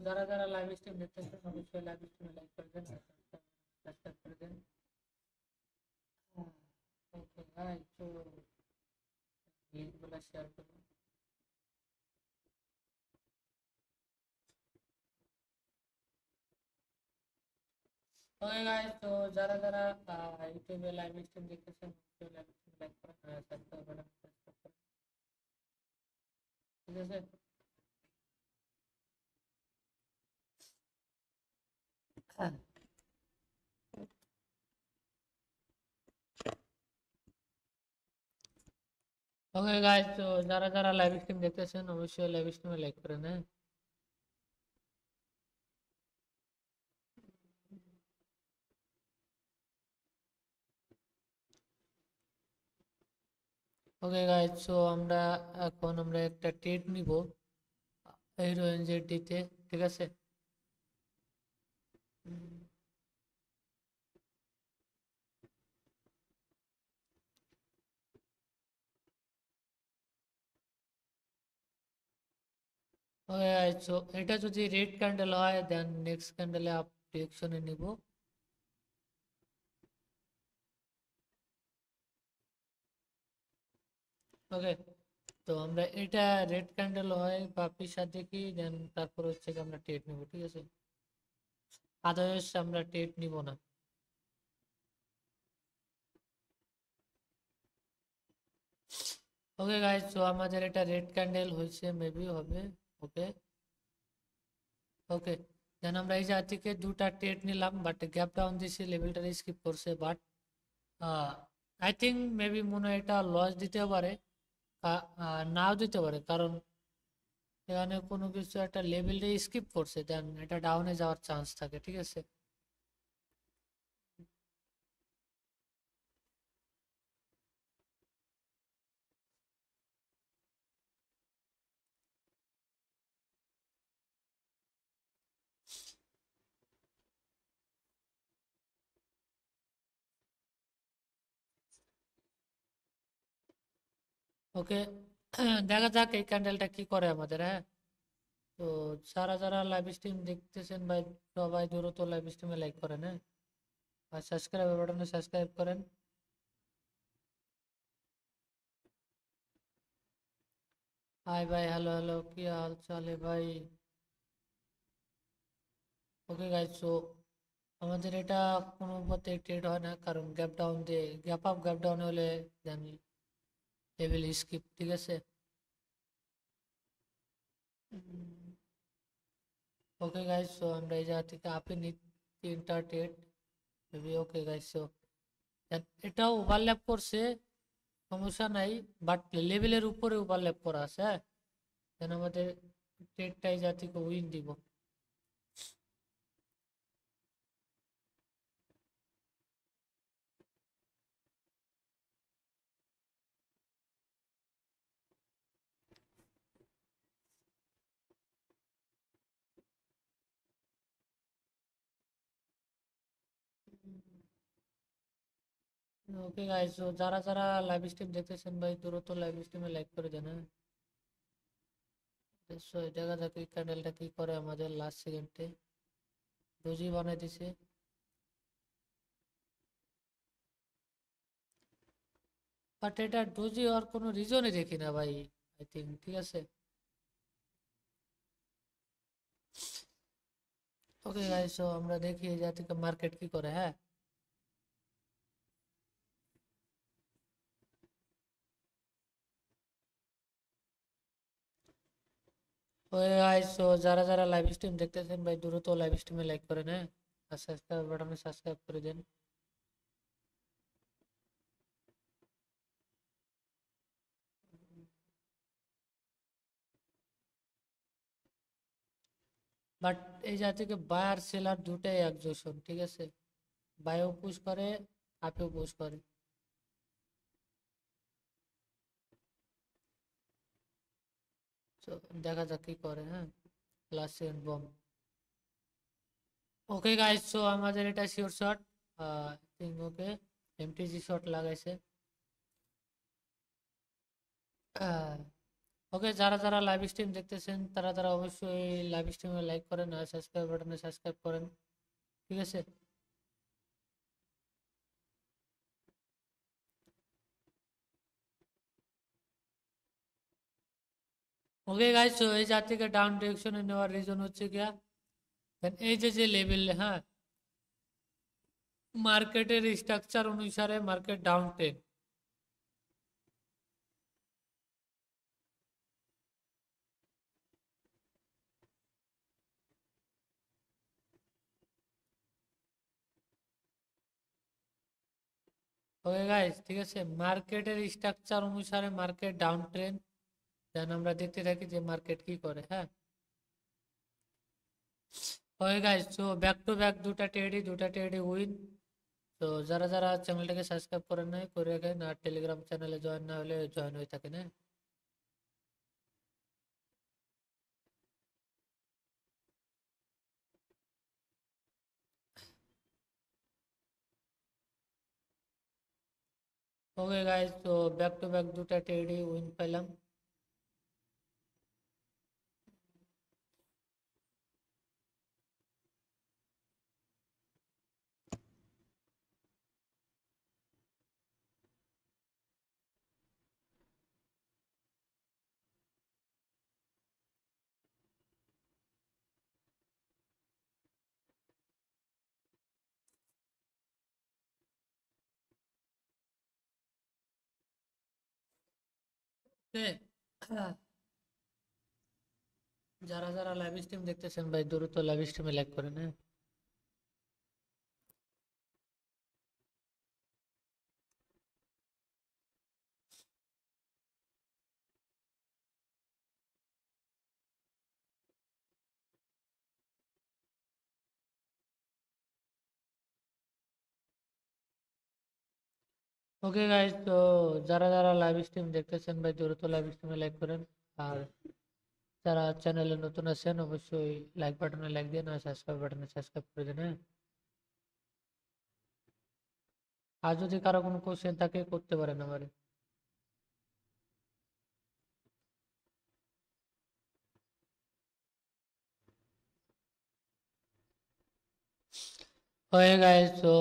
যারা যারা live stream দেখতেছেন অবশ্যই লাইভ স্ট্রিমে লাইক করে দেন, সাবস্ক্রাইব করে দেন। ওকে ভাই, তো লিঙ্কগুলো শেয়ার করুন। ওকে গাইস, তো যারা যারা ইউটিউবে লাইভ স্ট্রিম দেখতেছেন অবশ্যই লাইভ স্ট্রিম লাইক করেন, সাবস্ক্রাইব করেন, ঠিক আছে। ওকে গাইস, তো যারা যারা লাইভ স্ট্রিম দেখতেছেন অবশ্যই লাইভ স্ট্রিমে লাইক করেন, হ্যাঁ। ওকে গাইস, তো আমরা একটা ট্রেড নিব হিরো এনজেডিতে, ঠিক আছে। ওকে গাইস, তো এটা যদি রেড ক্যান্ডেল হয় দেন নেক্সট ক্যান্ডেলে আপ ডিরেকশনে নিব। ওকে, তো আমরা এটা রেড ক্যান্ডেল হয় বাপির সাথে কি দেন তারপর হচ্ছে কি আমরা ট্রেড নিব, ঠিক আছে। আদারওয়াইজ আমরা ট্রেড নিব না। ওকে গাইস, তো আমাদের এটা রেড ক্যান্ডেল হয়েছে, মেবি হবে। ওকে ওকে, দেন আমরা এই জায়গা থেকে দুটা ট্রেড নিলাম, বাট গ্যাপ ডাউন দিছি, লেভেলটা স্কিপ করছে, বাট আই থিঙ্ক মেবি মনে হয় এটা লস দিতে পারে, নাও দিতে পারে, কারণ এখানে কোনো কিছু একটা লেভেলটা স্কিপ করছে, দেন এটা ডাউনে যাওয়ার চান্স থাকে, ঠিক আছে। ওকে, দেখা যাক এই ক্যান্ডেলটা কি করে আমাদের, হ্যাঁ। তো যারা যারা লাইভ স্ট্রিম দেখতেছেন ভাই, সবাই দ্রুত লাইভ স্ট্রিমে লাইক করেন, হ্যাঁ। আর সাবস্ক্রাইব বাটনে সাবস্ক্রাইব করেন। হাই ভাই, হ্যালো হ্যালো, কি হাল চাল है ভাই। ওকে গাইস, সো আমাদের এটা কোনো মতে ট্রেড হয় না, কারণ গ্যাপ ডাউন দিয়ে গ্যাপ আপ গ্যাপ ডাউন হলে দেন লেভেল স্কিপ, ঠিক আছে। ওকে গাইস, সো আমরা এই জায়গা থেকে আপে নি তিনটা ট্রেড মেবি। ওকে গাইস, সো এটাও ওভারল্যাপ করছে, সমস্যা নাই, বাট লেভেলের উপরে ওভারল্যাপ করা আছে, হ্যাঁ। দেন আমাদের ট্রেডটাই যা থেকে উইন দিব। ওকে গাইস, তো যারা যারা লাইভ স্ট্রিম দেখতেছেন ভাই দ্রুত লাইভ স্ট্রিমে লাইক করে দেন, হ্যাঁ। সো দেখা যাক এই ক্যান্ডেলটা কি করে আমাদের লাস্ট সেকেন্ডে ডোজি বানাই দিছে। বাট এটা ডোজি হওয়ার কোনো রিজনই দেখি না ভাই, আই থিঙ্ক, ঠিক আছে। ওকে গাইস, সো আমরা দেখি এই জায়গা থেকে মার্কেট কি করে, হ্যাঁ। ওকে গাইস, সো যারা যারা লাইভ স্ট্রিম দেখতেছেন ভাই দ্রুত লাইভ স্ট্রিমে লাইক করেন, হ্যাঁ। আর সাবস্ক্রাইব বাটনে সাবস্ক্রাইব করে দেন। বাট এই জায়গা থেকে বায়ার সেলার দুটাই একজোশন, ঠিক আছে। বায়ও পুশ করে, আপেও পুশ করে। তো দেখা যাক কি করে, হ্যাঁ। Last second bomb. Okay guys, so আমাদের এটা sure shot, thing. Okay, MTG shot লাগাইছে। ওকে, যারা যারা লাইভ স্ট্রিম দেখতেছেন তারা তারা অবশ্যই লাইভ স্ট্রিমে লাইক করেন আর সাবস্ক্রাইব বাটনে সাবস্ক্রাইব করেন, ঠিক আছে। ওকে গাইস, তো এই জাতিকে ডাউন ডিরেকশনে নেওয়ার রিজন হচ্ছে গিয়া এই যে যে লেভেল, হ্যাঁ, মার্কেটের স্ট্রাকচার অনুসারে market down trend. Okay guys, ঠিক আছে, মার্কেটের স্ট্রাকচার অনুসারে মার্কেট ডাউন ট্রেন্ড, দেন আমরা দেখতে থাকি যে মার্কেট কি করে, হ্যাঁ। ওকে গাইস, তো ব্যাক টু ব্যাক দুটা ট্রেডই উইন। তো যারা যারা চ্যানেলটাকে সাবস্ক্রাইব করেন নাই করে রাখেন, আর টেলিগ্রাম চ্যানেলে জয়েন না হলে জয়েন হয়ে থাকেন, হ্যাঁ। ওকে গাইস, তো ব্যাক টু ব্যাক দুটা ট্রেডই উইন পেলাম। ওকে, যারা যারা লাইভ স্ট্রিম দেখতেছেন ভাই দ্রুত লাইভ স্ট্রিমে লাইক করেন, হ্যাঁ। ওকে গাইস, তো যারা যারা লাইভ স্ট্রিম দেখতেছেন ভাই দ্রুত লাইভ স্ট্রিমে লাইক করেন, আর যারা চ্যানেলে নতুন আছেন অবশ্যই লাইক বাটনে লাইক দিন আর সাবস্ক্রাইব বাটনে সাবস্ক্রাইব করে দিন, হ্যাঁ। আর যদি কারো কোনো কোশ্চেন থাকে করতে পারেন আমারে। হয়ে গাইস, তো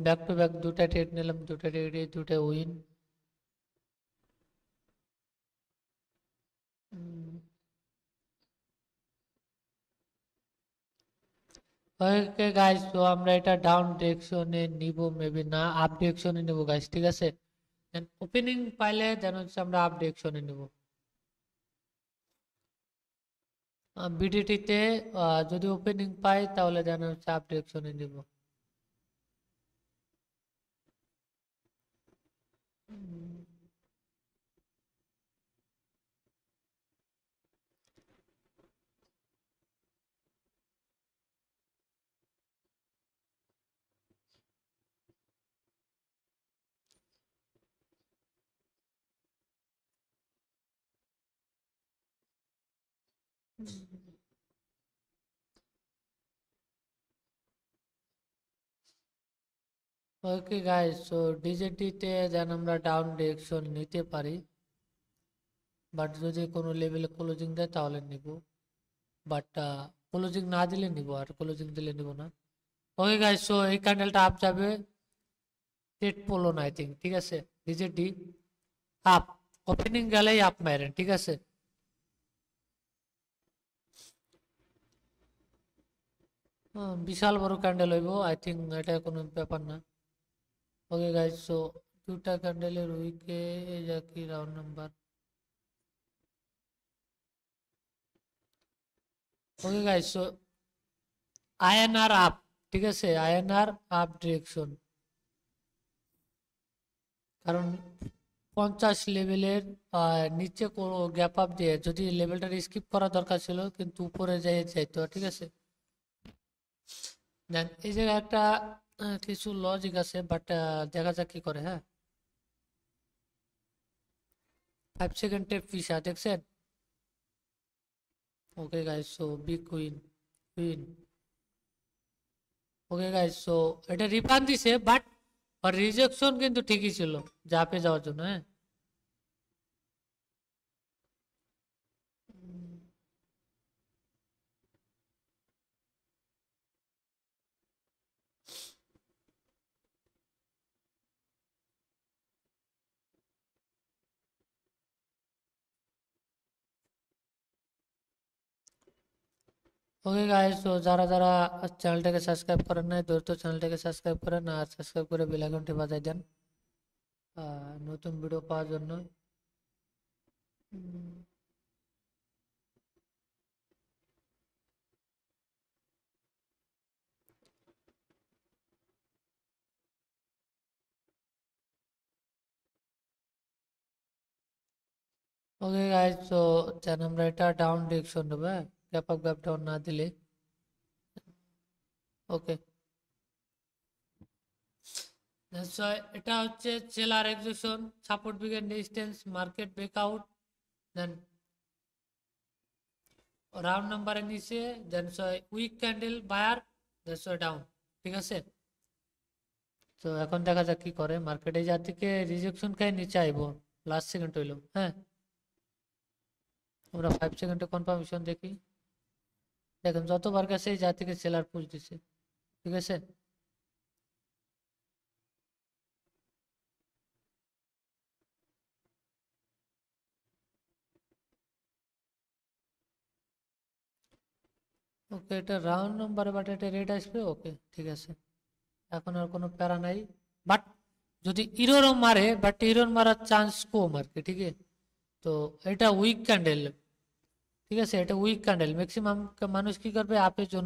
ব্যাক টু ব্যাক দুটা ট্রেড নিলাম, দুটা ট্রেডে দুটা উইন। ওকে গাইস, তো আমরা এটা ডাউন ডিরেকশনে নিব, মেবি না আপ ডিরেকশনে নিব গাইস, ঠিক আছে। দেন ওপেনিং পাইলে দেন হচ্ছে আমরা আপ ডিরেকশনে নিব। বিডিটিতে যদি ওপেনিং পাই তাহলে দেন হচ্ছে আপ ডিরেকশনে নিব। ওকে গাইস, সো ডিজেটিতে দেন আমরা ডাউন ডিরেকশন নিতে পারি, বাট যদি কোনো লেভেলে ক্লোজিং দেয় তাহলে নিব, বাট ক্লোজিং না দিলে নিব, আর ক্লোজিং দিলে নিব না। ওকে গাইস, সো এই ক্যান্ডেলটা আপ যাবে, ট্রেড পড়লো না আই থিঙ্ক, ঠিক আছে। ডিজেটি আপ, ওপেনিং গেলেই আপ মারেন, ঠিক আছে। বিশাল বড় ক্যান্ডেল হইব আই থিঙ্ক, এটা কোনো ব্যাপার না। ওকে গাইস, সো দুটা ক্যান্ডেলের উইকে এই যা কি রাউন্ড নাম্বার। ওকে গাইস, সো আইএনআর আপ, ঠিক আছে, আইএনআর আপ ডিরেকশন, কারণ 50 লেভেলের নিচে কোনো গ্যাপ আপ দিয়ে যদি লেভেলটা স্কিপ করা দরকার ছিল কিন্তু উপরে যাই যাইতো, ঠিক আছে। দেন এই জায়গায় একটা কিছু লজিক আছে, বাট দেখা যাক কি করে, হ্যাঁ। 5 সেকেন্ডের ফিসা দেখছেন। ওকে guys, so big queen queen. ওকে গাইস, সো এটা রিফান্ড দিছে, বাট রিজেকশন কিন্তু ঠিকই ছিল জাপে যাওয়ার জন্য, হ্যাঁ। ওকে গাইস, তো যারা যারা চ্যানেলটাকে সাবস্ক্রাইব করেন নাই দ্রুত চ্যানেলটাকে সাবস্ক্রাইব করেন আর সাবস্ক্রাইব করে বেল আইকনটি বাজায় দেন নতুন ভিডিও পাওয়ার জন্য। ওকে গাইস, তো দেন আমরা এটা ডাউন ডিরেকশন নেবো, হ্যাঁ, গ্যাপ আপ গ্যাপ ডাউন না দিলে। ওকে, এটা হচ্ছে seller execution, support begin resistance, market breakout, then round নাম্বারের নিচে, then week candle buyer, then down. ঠিক আছে, তো এখন দেখা যাক কি করে মার্কেটে। যার দিকে রিজেকশন খাই নিচে আইবো, লাস্ট সেকেন্ড হইলো, হ্যাঁ। আমরা 5 সেকেন্ডে কনফার্মেশন দেখি। দেখেন যতবার গেছে এই যার থেকে সেলার পুশ দিছে। ঠিক আছে, ওকে, এটা রাউন্ড নাম্বার, বাট এটা রেড আসবে। ওকে ঠিক আছে, এখন আর কোনো প্যারা নাই। বাট যদি ইরোরও মারে, বাট ইরোর মারার চান্স কম আর কি। ঠিক আছে, তো এটা উইক ক্যান্ডেল। ঠিক আছে, এটা উইক ক্যান্ডেল, ম্যাক্সিমাম মানুষ কি করবে আপের জন্য